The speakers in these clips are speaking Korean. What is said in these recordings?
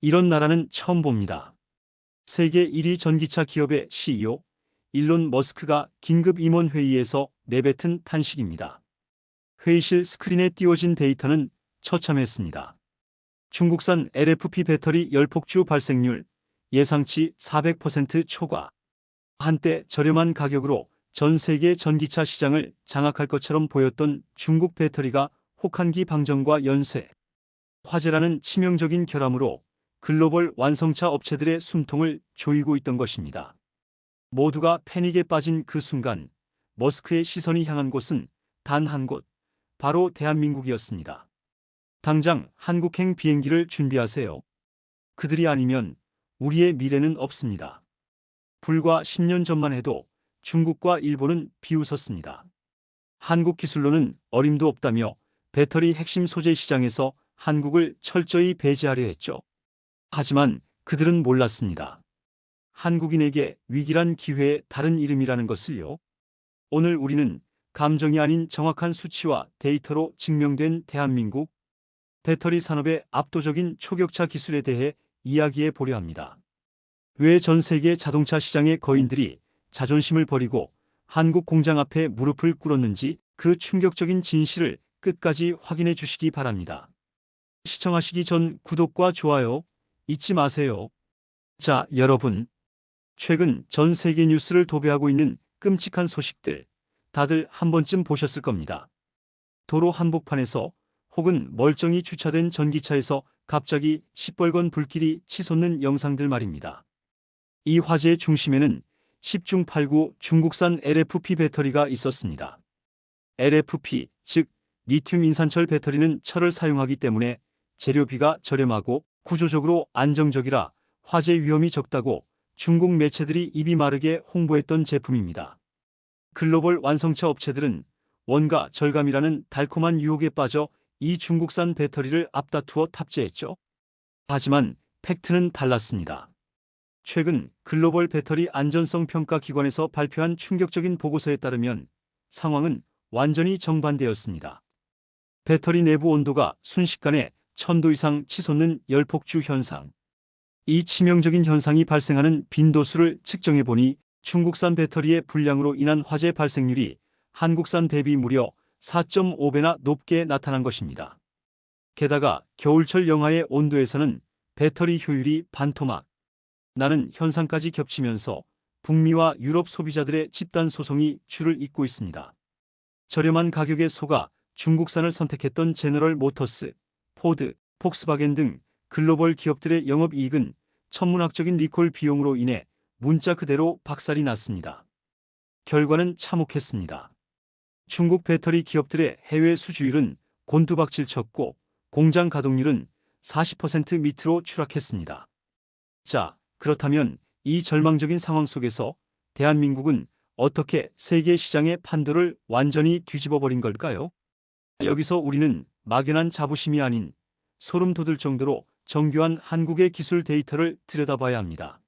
이런 나라는 처음 봅니다. 세계 1위 전기차 기업의 CEO 일론 머스크가 긴급 임원 회의에서 내뱉은 탄식입니다. 회의실 스크린에 띄워진 데이터는 처참했습니다. 중국산 LFP 배터리 열폭주 발생률 예상치 400% 초과. 한때 저렴한 가격으로 전 세계 전기차 시장을 장악할 것처럼 보였던 중국 배터리가 혹한기 방정과 연쇄 화재라는 치명적인 결함으로 글로벌 완성차 업체들의 숨통을 조이고 있던 것입니다. 모두가 패닉에 빠진 그 순간 머스크의 시선이 향한 곳은 단 한 곳, 바로 대한민국이었습니다. 당장 한국행 비행기를 준비하세요. 그들이 아니면 우리의 미래는 없습니다. 불과 10년 전만 해도 중국과 일본은 비웃었습니다. 한국 기술로는 어림도 없다며 배터리 핵심 소재 시장에서 한국을 철저히 배제하려 했죠. 하지만 그들은 몰랐습니다. 한국인에게 위기란 기회의 다른 이름이라는 것을요. 오늘 우리는 감정이 아닌 정확한 수치와 데이터로 증명된 대한민국 배터리 산업의 압도적인 초격차 기술에 대해 이야기해 보려 합니다. 왜 전 세계 자동차 시장의 거인들이 자존심을 버리고 한국 공장 앞에 무릎을 꿇었는지 그 충격적인 진실을 끝까지 확인해 주시기 바랍니다. 시청하시기 전 구독과 좋아요 잊지 마세요. 자, 여러분. 최근 전 세계 뉴스를 도배하고 있는 끔찍한 소식들 다들 한 번쯤 보셨을 겁니다. 도로 한복판에서 혹은 멀쩡히 주차된 전기차에서 갑자기 시뻘건 불길이 치솟는 영상들 말입니다. 이 화재의 중심에는 10중 8구 중국산 LFP 배터리가 있었습니다. LFP, 즉 리튬 인산철 배터리는 철을 사용하기 때문에 재료비가 저렴하고 구조적으로 안정적이라 화재 위험이 적다고 중국 매체들이 입이 마르게 홍보했던 제품입니다. 글로벌 완성차 업체들은 원가 절감이라는 달콤한 유혹에 빠져 이 중국산 배터리를 앞다투어 탑재했죠. 하지만 팩트는 달랐습니다. 최근 글로벌 배터리 안전성 평가 기관에서 발표한 충격적인 보고서에 따르면 상황은 완전히 정반대였습니다. 배터리 내부 온도가 순식간에 1000도 이상 치솟는 열폭주 현상. 이 치명적인 현상이 발생하는 빈도수를 측정해 보니 중국산 배터리의 불량으로 인한 화재 발생률이 한국산 대비 무려 4.5배나 높게 나타난 것입니다. 게다가 겨울철 영하의 온도에서는 배터리 효율이 반토막 나는 현상까지 겹치면서 북미와 유럽 소비자들의 집단 소송이 줄을 잇고 있습니다. 저렴한 가격에 속아 중국산을 선택했던 제너럴 모터스, 포드, 폭스바겐 등 글로벌 기업들의 영업이익은 천문학적인 리콜 비용으로 인해 문자 그대로 박살이 났습니다. 결과는 참혹했습니다. 중국 배터리 기업들의 해외 수주율은 곤두박질 쳤고 공장 가동률은 40% 밑으로 추락했습니다. 자, 그렇다면 이 절망적인 상황 속에서 대한민국은 어떻게 세계 시장의 판도를 완전히 뒤집어 버린 걸까요? 여기서 우리는 막연한 자부심이 아닌 소름 돋을 정도로 정교한 한국의 기술 데이터를 들여다봐야 합니다.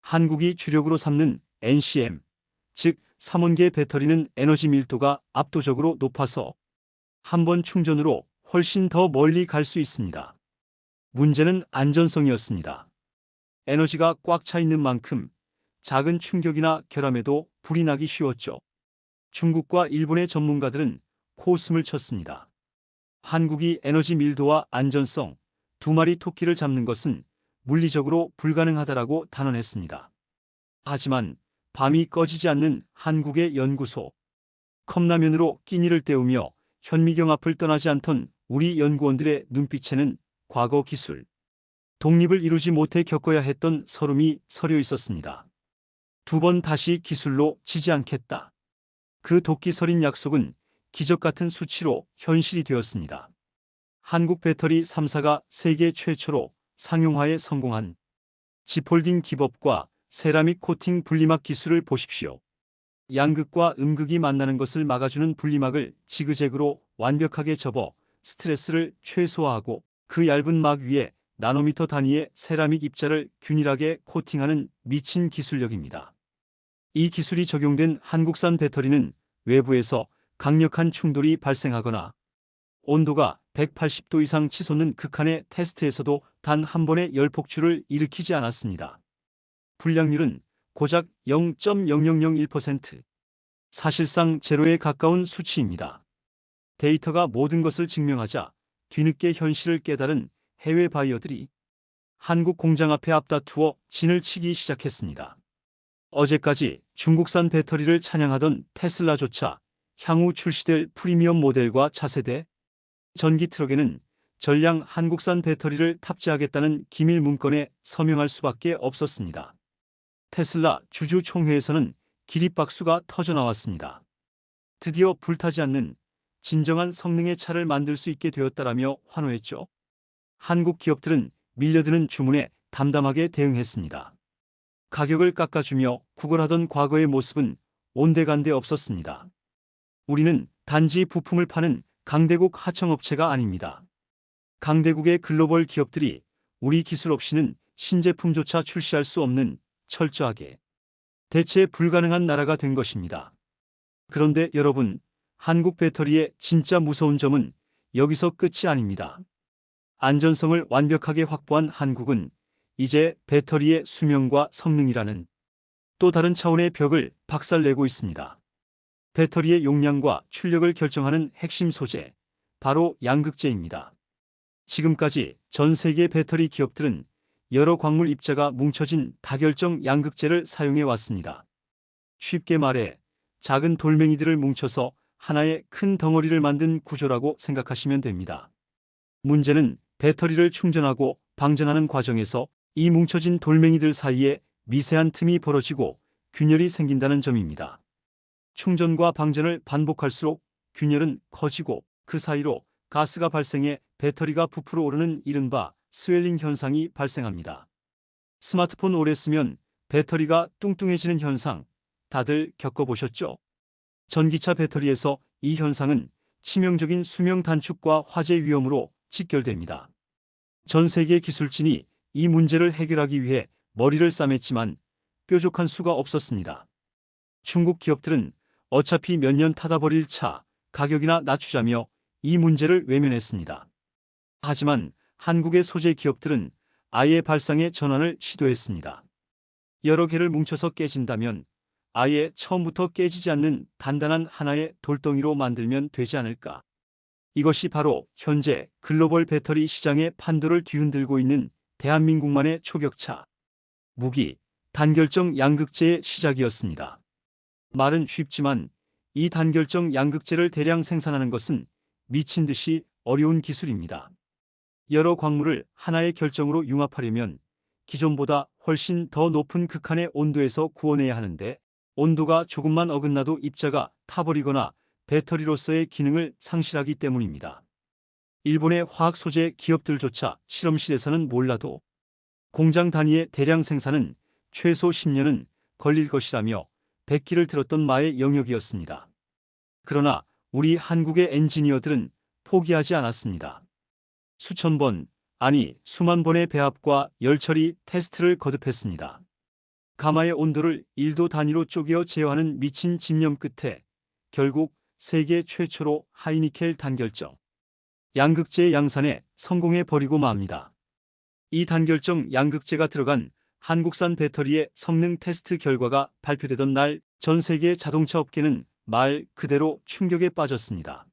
한국이 주력으로 삼는 NCM, 즉 삼원계 배터리는 에너지 밀도가 압도적으로 높아서 한 번 충전으로 훨씬 더 멀리 갈 수 있습니다. 문제는 안전성이었습니다. 에너지가 꽉 차 있는 만큼 작은 충격이나 결함에도 불이 나기 쉬웠죠. 중국과 일본의 전문가들은 코웃음을 쳤습니다. 한국이 에너지 밀도와 안전성, 두 마리 토끼를 잡는 것은 물리적으로 불가능하다라고 단언했습니다. 하지만 밤이 꺼지지 않는 한국의 연구소. 컵라면으로 끼니를 때우며 현미경 앞을 떠나지 않던 우리 연구원들의 눈빛에는 과거 기술, 독립을 이루지 못해 겪어야 했던 서름이 서려 있었습니다. 두 번 다시 기술로 지지 않겠다. 그 도끼 서린 약속은 기적 같은 수치로 현실이 되었습니다. 한국 배터리 3사가 세계 최초로 상용화에 성공한 지폴딩 기법과 세라믹 코팅 분리막 기술을 보십시오. 양극과 음극이 만나는 것을 막아주는 분리막을 지그재그로 완벽하게 접어 스트레스를 최소화하고 그 얇은 막 위에 나노미터 단위의 세라믹 입자를 균일하게 코팅하는 미친 기술력입니다. 이 기술이 적용된 한국산 배터리는 외부에서 강력한 충돌이 발생하거나 온도가 180도 이상 치솟는 극한의 테스트에서도 단 한 번의 열폭주를 일으키지 않았습니다. 불량률은 고작 0.0001%, 사실상 제로에 가까운 수치입니다. 데이터가 모든 것을 증명하자 뒤늦게 현실을 깨달은 해외 바이어들이 한국 공장 앞에 앞다투어 진을 치기 시작했습니다. 어제까지 중국산 배터리를 찬양하던 테슬라조차 향후 출시될 프리미엄 모델과 차세대 전기 트럭에는 전량 한국산 배터리를 탑재하겠다는 기밀 문건에 서명할 수밖에 없었습니다. 테슬라 주주총회에서는 기립박수가 터져나왔습니다. 드디어 불타지 않는 진정한 성능의 차를 만들 수 있게 되었다라며 환호했죠. 한국 기업들은 밀려드는 주문에 담담하게 대응했습니다. 가격을 깎아주며 구걸하던 과거의 모습은 온데간데 없었습니다. 우리는 단지 부품을 파는 강대국 하청업체가 아닙니다. 강대국의 글로벌 기업들이 우리 기술 없이는 신제품조차 출시할 수 없는 철저하게 대체 불가능한 나라가 된 것입니다. 그런데 여러분, 한국 배터리의 진짜 무서운 점은 여기서 끝이 아닙니다. 안전성을 완벽하게 확보한 한국은 이제 배터리의 수명과 성능이라는 또 다른 차원의 벽을 박살내고 있습니다. 배터리의 용량과 출력을 결정하는 핵심 소재, 바로 양극재입니다. 지금까지 전 세계 배터리 기업들은 여러 광물 입자가 뭉쳐진 다결정 양극재를 사용해 왔습니다. 쉽게 말해 작은 돌멩이들을 뭉쳐서 하나의 큰 덩어리를 만든 구조라고 생각하시면 됩니다. 문제는 배터리를 충전하고 방전하는 과정에서 이 뭉쳐진 돌멩이들 사이에 미세한 틈이 벌어지고 균열이 생긴다는 점입니다. 충전과 방전을 반복할수록 균열은 커지고 그 사이로 가스가 발생해 배터리가 부풀어 오르는 이른바 스웰링 현상이 발생합니다. 스마트폰 오래 쓰면 배터리가 뚱뚱해지는 현상 다들 겪어보셨죠? 전기차 배터리에서 이 현상은 치명적인 수명 단축과 화재 위험으로 직결됩니다. 전 세계 기술진이 이 문제를 해결하기 위해 머리를 싸맸지만 뾰족한 수가 없었습니다. 중국 기업들은 어차피 몇 년 타다 버릴 차 가격이나 낮추자며 이 문제를 외면했습니다. 하지만 한국의 소재 기업들은 아예 발상의 전환을 시도했습니다. 여러 개를 뭉쳐서 깨진다면 아예 처음부터 깨지지 않는 단단한 하나의 돌덩이로 만들면 되지 않을까. 이것이 바로 현재 글로벌 배터리 시장의 판도를 뒤흔들고 있는 대한민국만의 초격차, 무기, 단결정 양극재의 시작이었습니다. 말은 쉽지만 이 단결정 양극재를 대량 생산하는 것은 미친 듯이 어려운 기술입니다. 여러 광물을 하나의 결정으로 융합하려면 기존보다 훨씬 더 높은 극한의 온도에서 구워내야 하는데 온도가 조금만 어긋나도 입자가 타버리거나 배터리로서의 기능을 상실하기 때문입니다. 일본의 화학 소재 기업들조차 실험실에서는 몰라도 공장 단위의 대량 생산은 최소 10년은 걸릴 것이라며 백기를 들었던 마의 영역이었습니다. 그러나 우리 한국의 엔지니어들은 포기하지 않았습니다. 수천 번, 아니 수만 번의 배합과 열처리 테스트를 거듭했습니다. 가마의 온도를 1도 단위로 쪼개어 제어하는 미친 집념 끝에 결국 세계 최초로 하이니켈 단결정 양극재 양산에 성공해 버리고 맙니다. 이 단결정 양극재가 들어간 한국산 배터리의 성능 테스트 결과가 발표되던 날 전 세계 자동차 업계는 말 그대로 충격에 빠졌습니다.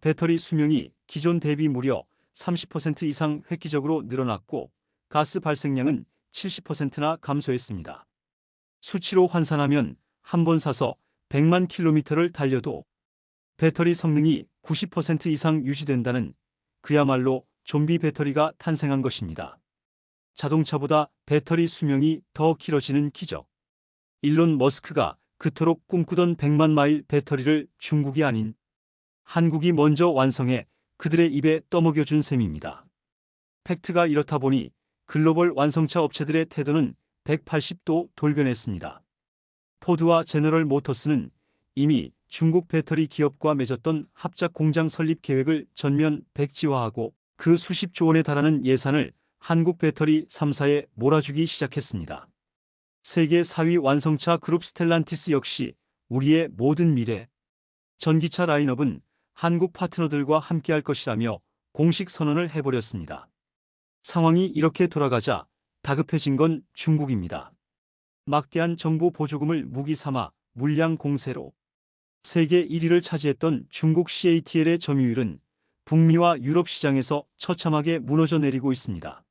배터리 수명이 기존 대비 무려 30% 이상 획기적으로 늘어났고 가스 발생량은 70%나 감소했습니다. 수치로 환산하면 한 번 사서 100만 킬로미터를 달려도 배터리 성능이 90% 이상 유지된다는 그야말로 좀비 배터리가 탄생한 것입니다. 자동차보다 배터리 수명이 더 길어지는 기적. 일론 머스크가 그토록 꿈꾸던 100만 마일 배터리를 중국이 아닌 한국이 먼저 완성해 그들의 입에 떠먹여준 셈입니다. 팩트가 이렇다 보니 글로벌 완성차 업체들의 태도는 180도 돌변했습니다. 포드와 제너럴 모터스는 이미 중국 배터리 기업과 맺었던 합작 공장 설립 계획을 전면 백지화하고 그 수십조 원에 달하는 예산을 한국 배터리 3사에 몰아주기 시작했습니다. 세계 4위 완성차 그룹 스텔란티스 역시 우리의 모든 미래 전기차 라인업은 한국 파트너들과 함께할 것이라며 공식 선언을 해버렸습니다. 상황이 이렇게 돌아가자 다급해진 건 중국입니다. 막대한 정부 보조금을 무기 삼아 물량 공세로 세계 1위를 차지했던 중국 CATL의 점유율은 북미와 유럽 시장에서 처참하게 무너져 내리고 있습니다.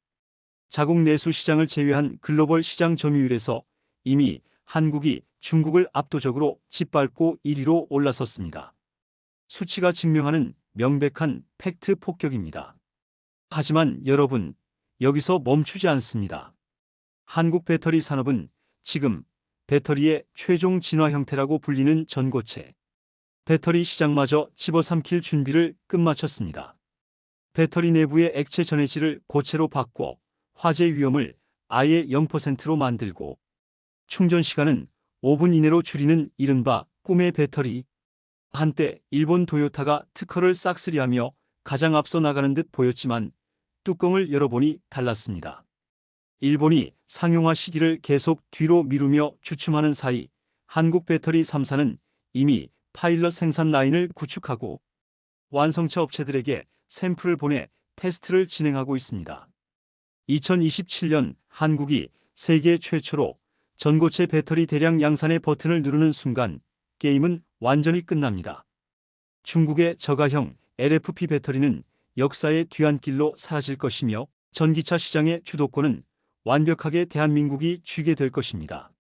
자국 내수 시장을 제외한 글로벌 시장 점유율에서 이미 한국이 중국을 압도적으로 짓밟고 1위로 올라섰습니다. 수치가 증명하는 명백한 팩트 폭격입니다. 하지만 여러분, 여기서 멈추지 않습니다. 한국 배터리 산업은 지금 배터리의 최종 진화 형태라고 불리는 전고체 배터리 시장마저 집어삼킬 준비를 끝마쳤습니다. 배터리 내부의 액체 전해질을 고체로 바꿔 화재 위험을 아예 0%로 만들고 충전 시간은 5분 이내로 줄이는 이른바 꿈의 배터리. 한때 일본 도요타가 특허를 싹쓸이하며 가장 앞서 나가는 듯 보였지만 뚜껑을 열어보니 달랐습니다. 일본이 상용화 시기를 계속 뒤로 미루며 주춤하는 사이 한국 배터리 3사는 이미 파일럿 생산 라인을 구축하고 완성차 업체들에게 샘플을 보내 테스트를 진행하고 있습니다. 2027년 한국이 세계 최초로 전고체 배터리 대량 양산의 버튼을 누르는 순간 게임은 완전히 끝납니다. 중국의 저가형 LFP 배터리는 역사의 뒤안길로 사라질 것이며 전기차 시장의 주도권은 완벽하게 대한민국이 쥐게 될 것입니다.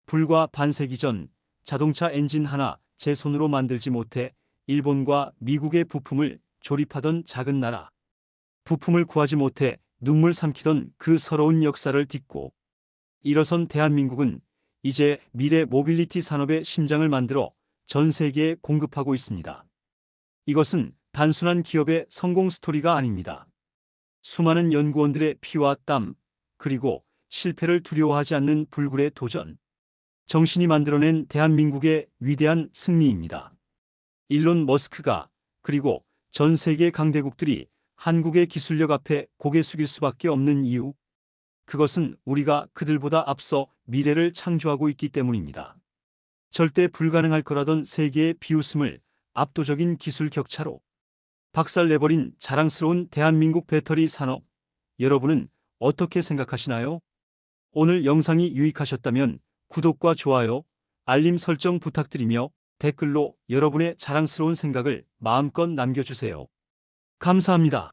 불과 반세기 전 자동차 엔진 하나 제 손으로 만들지 못해 일본과 미국의 부품을 조립하던 작은 나라. 부품을 구하지 못해 눈물 삼키던 그 서러운 역사를 딛고 일어선 대한민국은 이제 미래 모빌리티 산업의 심장을 만들어 전 세계에 공급하고 있습니다. 이것은 단순한 기업의 성공 스토리가 아닙니다. 수많은 연구원들의 피와 땀, 그리고 실패를 두려워하지 않는 불굴의 도전. 정신이 만들어낸 대한민국의 위대한 승리입니다. 일론 머스크가 그리고 전 세계 강대국들이 한국의 기술력 앞에 고개 숙일 수밖에 없는 이유. 그것은 우리가 그들보다 앞서 미래를 창조하고 있기 때문입니다. 절대 불가능할 거라던 세계의 비웃음을 압도적인 기술 격차로 박살내버린 자랑스러운 대한민국 배터리 산업. 여러분은 어떻게 생각하시나요? 오늘 영상이 유익하셨다면 구독과 좋아요, 알림 설정 부탁드리며 댓글로 여러분의 자랑스러운 생각을 마음껏 남겨주세요. 감사합니다.